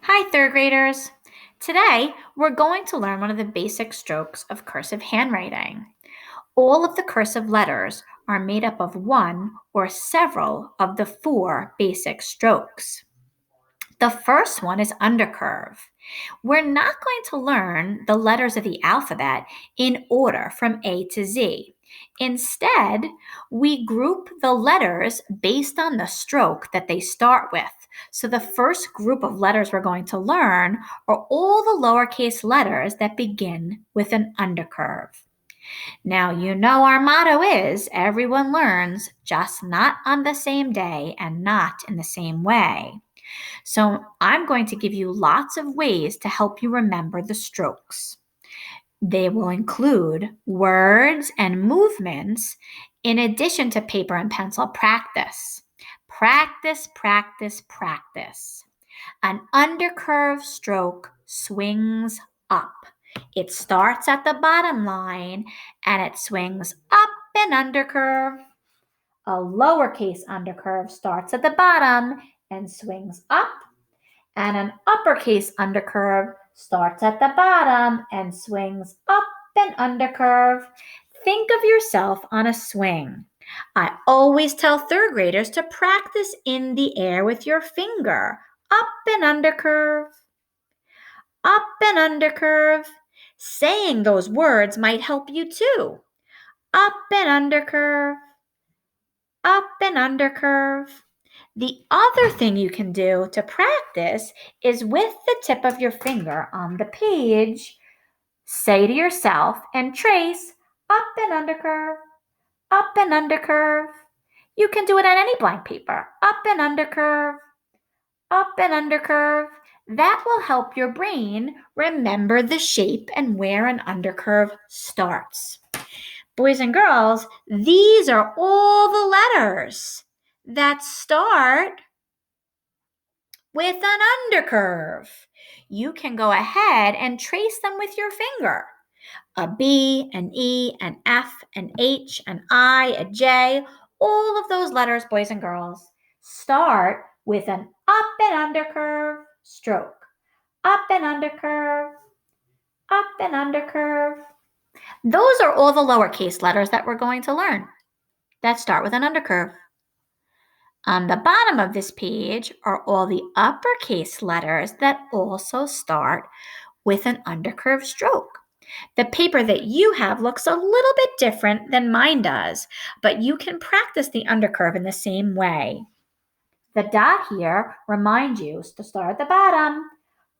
Hi, third graders. Today, we're going to learn one of the basic strokes of cursive handwriting. All of the cursive letters are made up of one or several of the four basic strokes. The first one is undercurve. We're not going to learn the letters of the alphabet in order from A to Z. Instead, we group the letters based on the stroke that they start with. So the first group of letters we're going to learn are all the lowercase letters that begin with an undercurve. Now, you know our motto is everyone learns, just not on the same day and not in the same way. So I'm going to give you lots of ways to help you remember the strokes. They will include words and movements in addition to paper and pencil practice. Practice, practice, practice. An undercurve stroke swings up. It starts at the bottom line and it swings up an undercurve. A lowercase undercurve starts at the bottom and swings up, and an uppercase undercurve starts at the bottom and swings up an undercurve. Think of yourself on a swing. I always tell third graders to practice in the air with your finger. Up and undercurve, up and undercurve. Saying those words might help you too. Up and undercurve, up and undercurve. The other thing you can do to practice is with the tip of your finger on the page, say to yourself and trace up and undercurve, up and undercurve. You can do it on any blank paper. Up and undercurve, up and undercurve. That will help your brain remember the shape and where an undercurve starts. Boys and girls, these are all the letters that start with an undercurve. You can go ahead and trace them with your finger. A B, an E, an F, an H, an I, a J. All of those letters, boys and girls, start with an up and undercurve stroke. Up and undercurve, up and undercurve. Those are all the lowercase letters that we're going to learn that start with an undercurve. On the bottom of this page are all the uppercase letters that also start with an undercurve stroke. The paper that you have looks a little bit different than mine does, but you can practice the undercurve in the same way. The dot here reminds you to start at the bottom,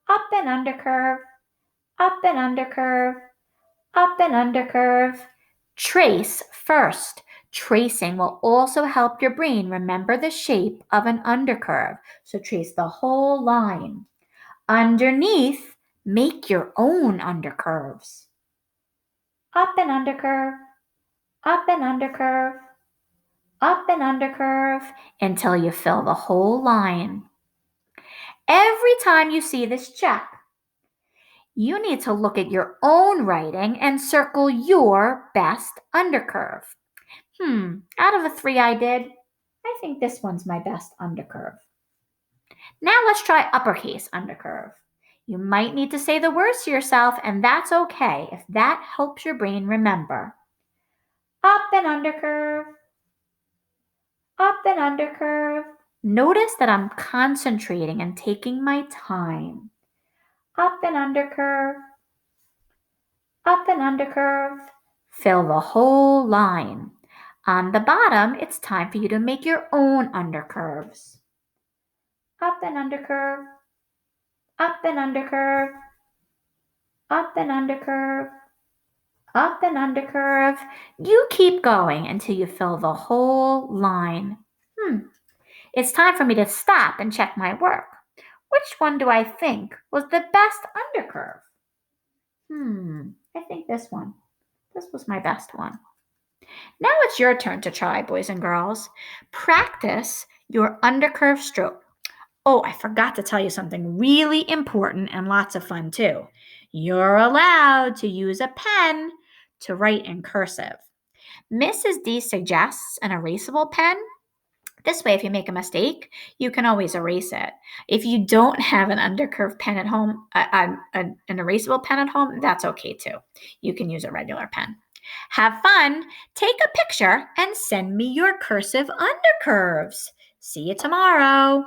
up and undercurve, up and undercurve, up and undercurve. Trace first. Tracing will also help your brain remember the shape of an undercurve. So trace the whole line. Underneath, make your own undercurves. Up and undercurve, up and undercurve, up and undercurve until you fill the whole line. Every time you see this check, you need to look at your own writing and circle your best undercurve. Out of the three I did, I think this one's my best undercurve. Now let's try uppercase undercurve. You might need to say the words to yourself, and that's okay if that helps your brain remember. Up and undercurve, up and undercurve. Notice that I'm concentrating and taking my time. Up and undercurve, up and undercurve. Fill the whole line. On the bottom, it's time for you to make your own undercurves. Up and undercurve, up and undercurve, up and undercurve, up and undercurve. You keep going until you fill the whole line. It's time for me to stop and check my work. Which one do I think was the best undercurve? I think this one. This was my best one. Now it's your turn to try, boys and girls. Practice your undercurve stroke. Oh, I forgot to tell you something really important and lots of fun too. You're allowed to use a pen to write in cursive. Mrs. D suggests an erasable pen. This way, if you make a mistake, you can always erase it. If you don't have an undercurve pen at home, an erasable pen at home, that's okay too. You can use a regular pen. Have fun, take a picture, and send me your cursive undercurves. See you tomorrow.